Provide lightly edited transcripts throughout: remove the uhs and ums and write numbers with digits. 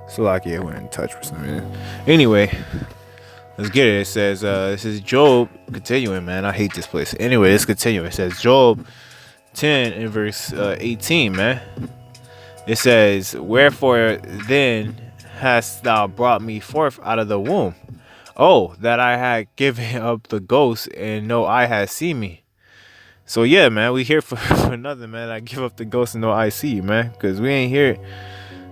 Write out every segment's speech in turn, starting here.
So lucky I went in touch for some reason. Anyway, let's get it. It says, this is Job continuing, man. I hate this place. Anyway, let's continue. It says Job 10 in verse 18, man. It says, wherefore then hast thou brought me forth out of the womb? Oh, that I had given up the ghost, and no eye had seen me. So yeah, man, we here for nothing, man. I give up the ghost and no eye see you, man, because we ain't here.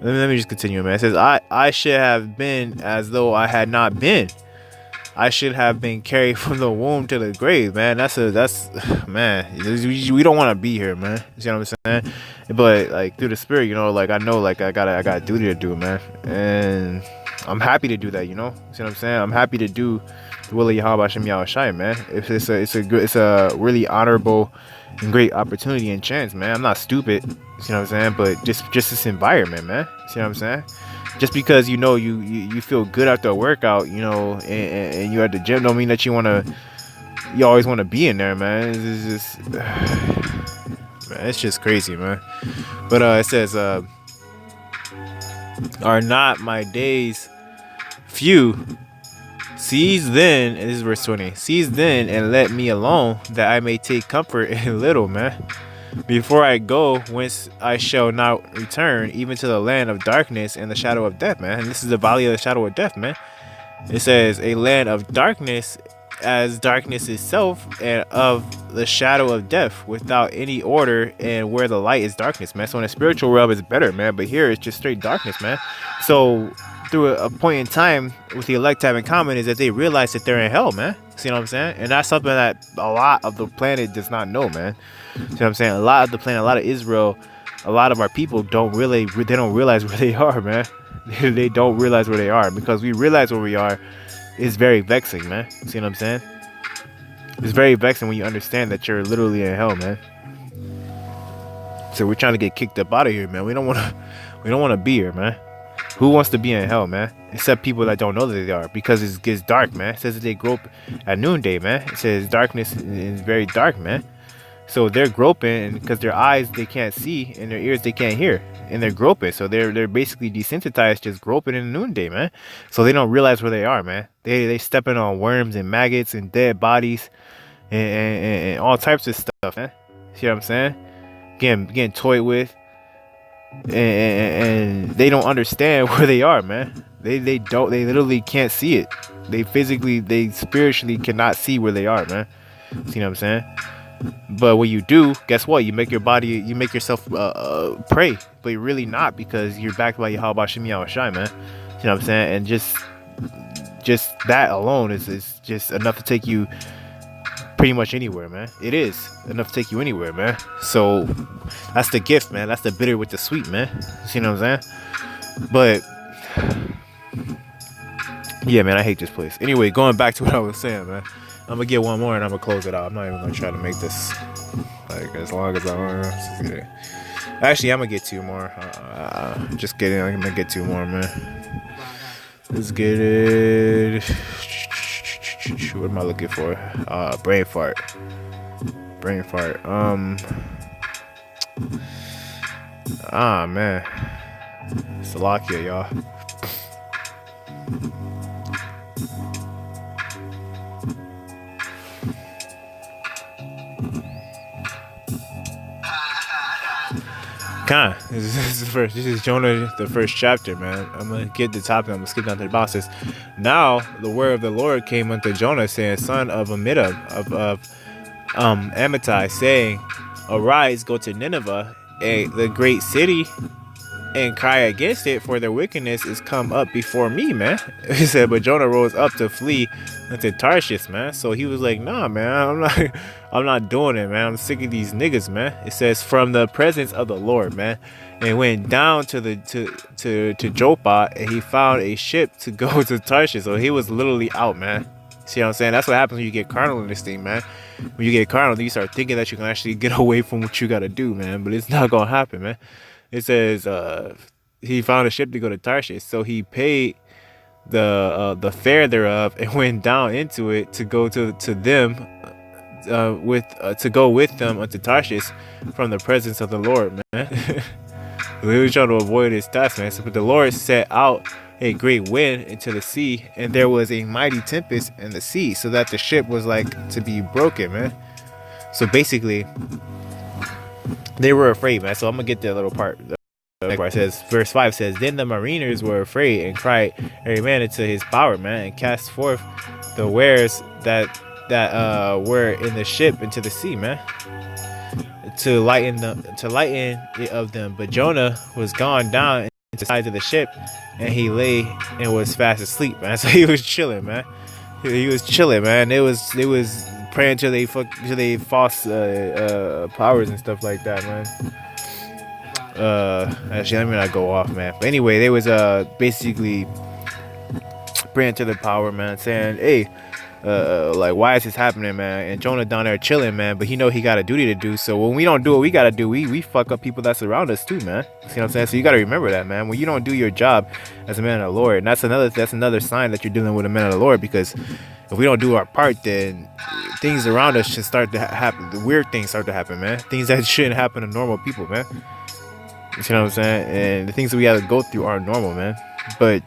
Let me just continue, man. It says, I should have been as though I had not been. I should have been carried from the womb to the grave, man. That's man. We don't want to be here, man. You see what I'm saying? But like through the spirit, you know, like I know, like I got a duty to do, man, and I'm happy to do that. You know, you see what I'm saying? I'm happy to do the will of YAHAWASHI, man. It's a really honorable and great opportunity and chance, man. I'm not stupid. You see what I'm saying? But just this environment, man. You see what I'm saying? Just because you know you feel good after a workout, you know, and you're at the gym, don't mean that you always want to be in there, man. It's just man, it's just crazy, man. But it says, are not my days few? Seize then, and this is verse 20. Seize then and let me alone, that I may take comfort in little, man. Before I go, whence I shall not return, even to the land of darkness and the shadow of death, man. And this is the valley of the shadow of death, man. It says, a land of darkness, as darkness itself, and of the shadow of death, without any order, and where the light is darkness, man. So in the spiritual realm, it's better, man. But here, it's just straight darkness, man. So through a point in time, with the elect have in common is that they realize that they're in hell, man. See what I'm saying? And that's something that a lot of the planet does not know, man. See what I'm saying? A lot of the planet, a lot of Israel, a lot of our people they don't realize where they are, man. They don't realize where they are, because we realize where we are. It's very vexing, man. See what I'm saying? It's very vexing when you understand that you're literally in hell, man. So we're trying to get kicked up out of here, man. We don't want to be here, man. Who wants to be in hell, man? Except people that don't know that they are, because it gets dark, man. It says that they grope at noonday, man. It says darkness is very dark, man. So they're groping, and because their eyes they can't see and their ears they can't hear, and they're groping. So they're basically desensitized, just groping in the noonday, man. So they don't realize where they are, man. They stepping on worms and maggots and dead bodies and all types of stuff, man. See what I'm saying? Getting toyed with. And they don't understand where they are, man. They literally can't see it. They spiritually cannot see where they are, man. See what I'm saying? But when you do, guess what? You make yourself pray, but you're really not, because you're backed by YAHAWASHI, man. You know what I'm saying? And just that alone is just enough to take you pretty much anywhere, man. It is enough to take you anywhere, man. So that's the gift, man. That's the bitter with the sweet, man. You know what I'm saying? But yeah, man, I hate this place. Anyway, going back to what I was saying, man. I'm gonna get one more and I'm gonna close it out. I'm not even gonna try to make this like as long as I want. Actually, I'm gonna get two more. Just kidding. I'm gonna get two more, man. Let's get it. What am I looking for? Brain fart. Brain fart. Man. Salakia, y'all. This is Jonah, the first chapter, man. I'm gonna get the topic. I'm gonna skip down to the box. It says, now the word of the Lord came unto Jonah, saying, son of Amittai of Amittai, saying, arise, go to Nineveh, the great city, and cry against it, for their wickedness is come up before me, man. He said, but Jonah rose up to flee into Tarshish, man. So he was like, nah, man, I'm not doing it, man. I'm sick of these niggas, man. It says, from the presence of the Lord, man. And went down to Joppa, and he found a ship to go to Tarshish. So he was literally out, man. See what I'm saying? That's what happens when you get carnal in this thing, man. When you get carnal, you start thinking that you can actually get away from what you gotta do, man. But it's not gonna happen, man. It says he found a ship to go to Tarshish, so he paid the fare thereof and went down into it to go to them to go with them unto Tarshish from the presence of the Lord, man. He was trying to avoid his task, man. So, but the Lord set out a great wind into the sea, and there was a mighty tempest in the sea, so that the ship was like to be broken, man. So basically, they were afraid, man. So I'm gonna get that little part. Where it says, verse 5 says, then the mariners were afraid and cried every man into his power, man, and cast forth the wares that were in the ship into the sea, man, to lighten it of them. But Jonah was gone down into the side of the ship, and he lay and was fast asleep, man. So he was chilling, man. He was chilling, man. They was praying till they false powers and stuff like that, man. Actually, let me not go off, man. But anyway, they was basically praying to the power, man, saying, hey, like, why is this happening, man? And Jonah down there chilling, man, but he know he got a duty to do. So when we don't do what we gotta do, we fuck up people that surround us too, man. See what I'm saying? So you gotta remember that, man. When you don't do your job as a man of the Lord, and that's another sign that you're dealing with a man of the Lord, because if we don't do our part, then things around us should start to happen. The weird things start to happen, man. Things that shouldn't happen to normal people, man. You know what I'm saying? And the things that we have to go through aren't normal, man. But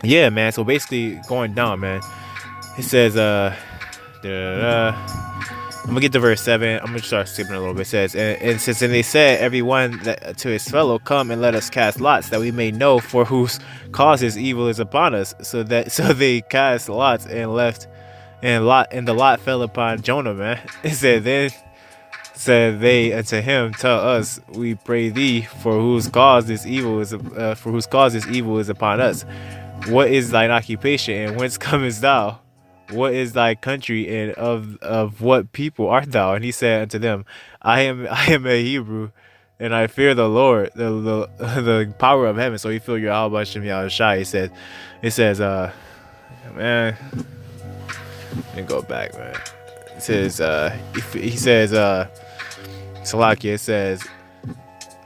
yeah, man. So basically, going down, man. It says, I'm gonna get to verse 7. I'm gonna start skipping a little bit. It says, and since they said, everyone to his fellow, come and let us cast lots, that we may know for whose causes evil is upon us. So they cast lots, and the lot fell upon Jonah, man. It said, then said they unto him, tell us, we pray thee, for whose cause this evil is upon us. What is thine occupation, and whence comest thou? What is thy country, and of what people art thou? And he said unto them, I am a Hebrew, and I fear the Lord, the power of heaven. So he feared YAHAWASHI. It says, man, let me go back, man. It says, he says, Salakia, it says,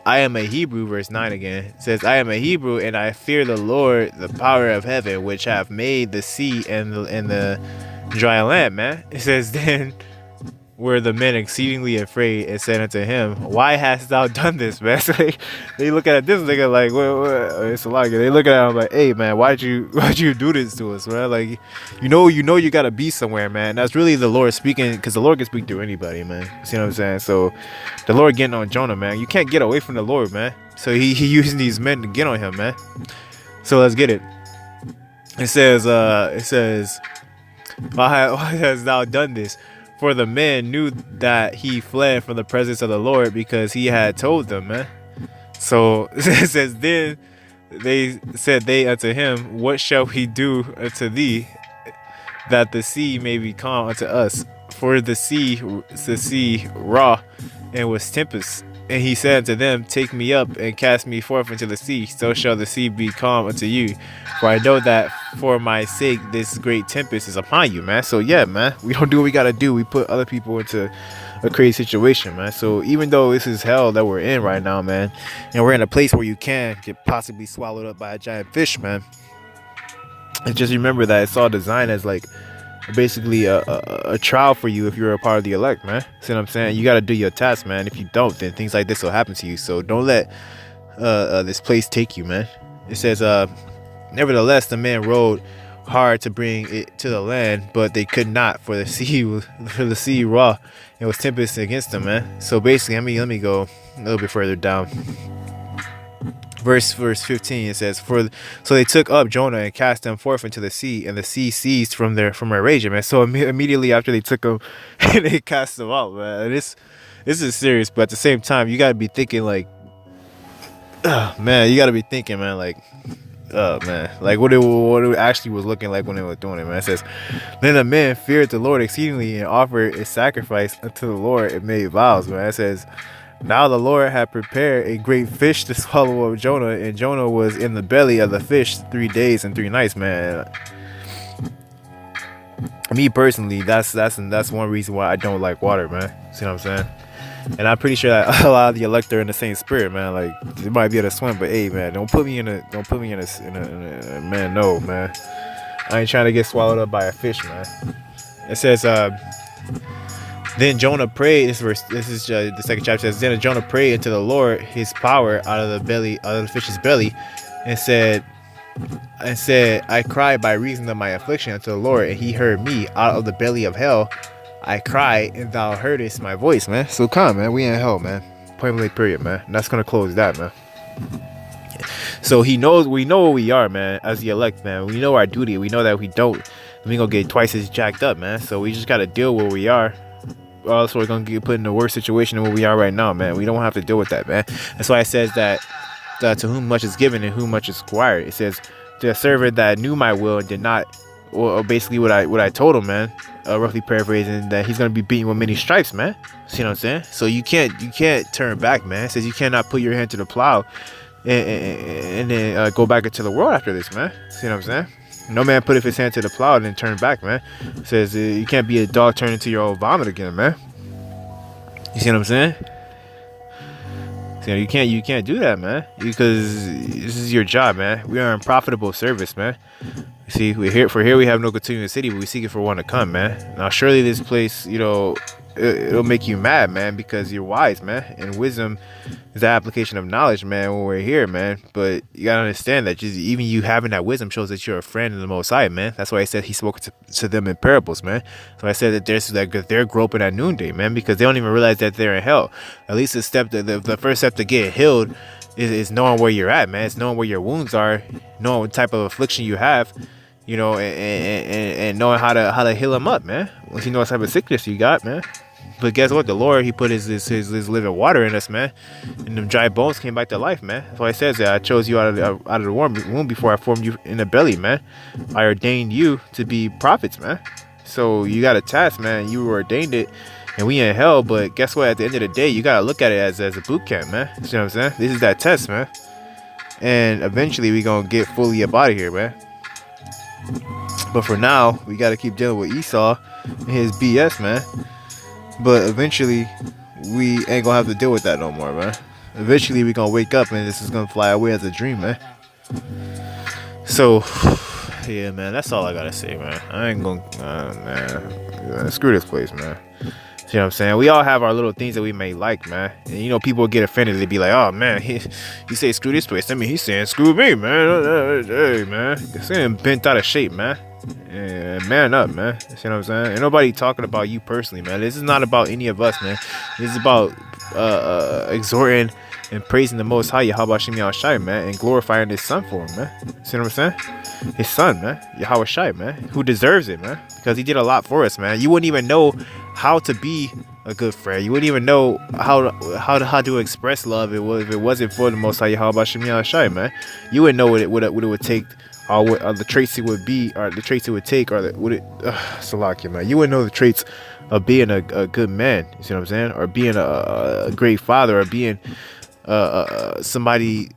I am a Hebrew, verse 9 again. It says, I am a Hebrew, and I fear the Lord, the power of heaven, which hath made the sea and the dry land, man. It says, then were the men exceedingly afraid, and said unto him, why hast thou done this, man? So they look at this nigga like, what? It's Salakia. They look at him like, hey, man, why'd you do this to us, man? Like, you know you gotta be somewhere, man. That's really the Lord speaking, because the Lord can speak through anybody, man. See what I'm saying? So the Lord getting on Jonah, man. You can't get away from the Lord, man. So he using these men to get on him, man. So let's get it. It says, why hast thou done this? For the men knew that he fled from the presence of the Lord, because he had told them, man. So it says, then they said they unto him, what shall we do unto thee, that the sea may be calm unto us? For the sea raw, and was tempest. And he said unto them, take me up and cast me forth into the sea, so shall the sea be calm unto you. For I know that for my sake this great tempest is upon you, man. So yeah, man, we don't do what we gotta do. We put other people into a crazy situation, man. So even though this is hell that we're in right now, man, and we're in a place where you can get possibly swallowed up by a giant fish, man, and just remember that it's all designed as like basically a trial for you if you're a part of the elect, man. See what I'm saying? You got to do your task, man. If you don't, then things like this will happen to you. So don't let this place take you, man. It says, nevertheless, the men rowed hard to bring it to the land, but they could not, for the sea raw, and was tempest against them, man. So basically, let me go a little bit further down. Verse 15, it says, so they took up Jonah and cast him forth into the sea, and the sea ceased from their raging, man. So immediately after they took him, and they cast him out, man. And this is serious, but at the same time, you gotta be thinking like, man, you gotta be thinking, man, like, man, like what it actually was looking like when they were doing it, man. It says, then the men feared the Lord exceedingly, and offered a sacrifice unto the Lord, and made vows, man. It says, now the Lord had prepared a great fish to swallow up Jonah, and Jonah was in the belly of the fish 3 days and 3 nights, man. Me personally, that's one reason why I don't like water, man. See what I'm saying? And I'm pretty sure that a lot of the elect are in the same spirit, man. Like, they might be able to swim, but hey, man, don't put me in a man. No, man. I ain't trying to get swallowed up by a fish, man. It says, Then Jonah prayed. This verse. This is the second chapter. Says, then Jonah prayed unto the Lord his power out of the fish's belly, and said, I cried by reason of my affliction unto the Lord, and he heard me out of the belly of hell. I cried, and thou heardest my voice, man. So come, man. We in hell, man. Point blank, period, man. And that's gonna close that, man. So we know what we are, man, as the elect, man. We know our duty. We know that if we don't, we gonna get twice as jacked up, man. So we just gotta deal with where we are. Or else we're gonna get put in a worse situation than where we are right now, man. We don't have to deal with that, man. That's why it says that to whom much is given and whom much is required. It says to a servant that knew my will and did not, or basically what I told him, man. Roughly paraphrasing, that he's gonna be beaten with many stripes, man. See what I'm saying? So you can't turn back, man. It says you cannot put your hand to the plow and then go back into the world after this, man. See what I'm saying? No man put his hand to the plow and then turn back, man. It says you can't be a dog turned into your own vomit again, man. You see what I'm saying? So you can't do that, man, because this is your job, man. We are in profitable service, man. You see, here we have no continuing city, but we seek it for one to come, man. Now surely this place, it'll make you mad, man, because you're wise, man, and wisdom is the application of knowledge, man, when we're here, man. But you gotta understand that just even you having that wisdom shows that you're a friend of the Most High, man. That's why I said he spoke to them in parables, man. So I said that they're groping at noonday, man, because they don't even realize that they're in hell. At least the first step to get healed is knowing where you're at, man. It's knowing where your wounds are, knowing what type of affliction you have, and knowing how to heal them up, man. Once you know what type of sickness you got, man. But guess what? The Lord, he put his living water in us, man. And them dry bones came back to life, man. That's why it says that I chose you out of the womb before I formed you in the belly, man. I ordained you to be prophets, man. So you got a task, man. You ordained it, and we in hell. But guess what? At the end of the day, you got to look at it as a boot camp, man. You know what I'm saying? This is that test, man. And eventually we going to get fully up out of here, man. But for now, we got to keep dealing with Esau and his BS, man. But eventually, we ain't gonna have to deal with that no more, man. Eventually, we gonna wake up and this is gonna fly away as a dream, man. So, yeah, man, that's all I gotta say, man. I ain't gonna, man, screw this place, man. See what I'm saying? We all have our little things that we may like, man. And people get offended. They be like, oh, man, he say screw this place. I mean, he's saying screw me, man. Hey, man. He's saying bent out of shape, man. Yeah, man up, man. You see what I'm saying? Ain't nobody talking about you personally, man. This is not about any of us, man. This is about exhorting and praising the Most High, YAHAWASHI, man, and glorifying his son for him, man. See what I'm saying? His son, man, YAHAWASHI, man, who deserves it, man, because he did a lot for us, man. You wouldn't even know how to be a good friend. You wouldn't even know how to express love if it wasn't for the Most High, YAHAWASHI, man. You wouldn't know what it would take. Or what the traits it would be, or the traits it would take, or Salakia, man. You wouldn't know the traits of being a good man. You see what I'm saying? Or being a great father, or being somebody.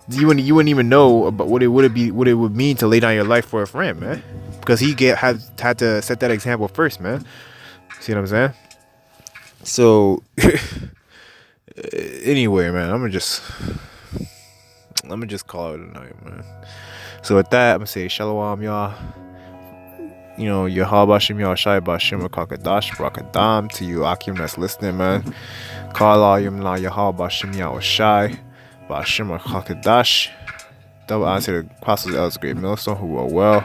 You wouldn't even know about what it would mean to lay down your life for a friend, man. Because he had to set that example first, man. See what I'm saying? So anyway, man, I'm gonna just call it a night, man. So with that, I'm gonna say shalom, y'all. YAHAWASHI, YAHAWASHI, BASHIM, QADASH, BARAK to you, Akim, that's listening, man. Call Yim La YAHAWASHI, YAHAWASHI, BASHIM, QADASH. Double answer the apostles, elders, GreatMillstone, who are well.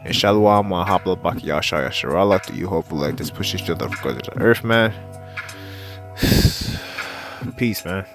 And shalom, Hapla, Baki, Yashaya, Sharala, to you, hopefully, like this push each other for good to the earth, man. Peace, man.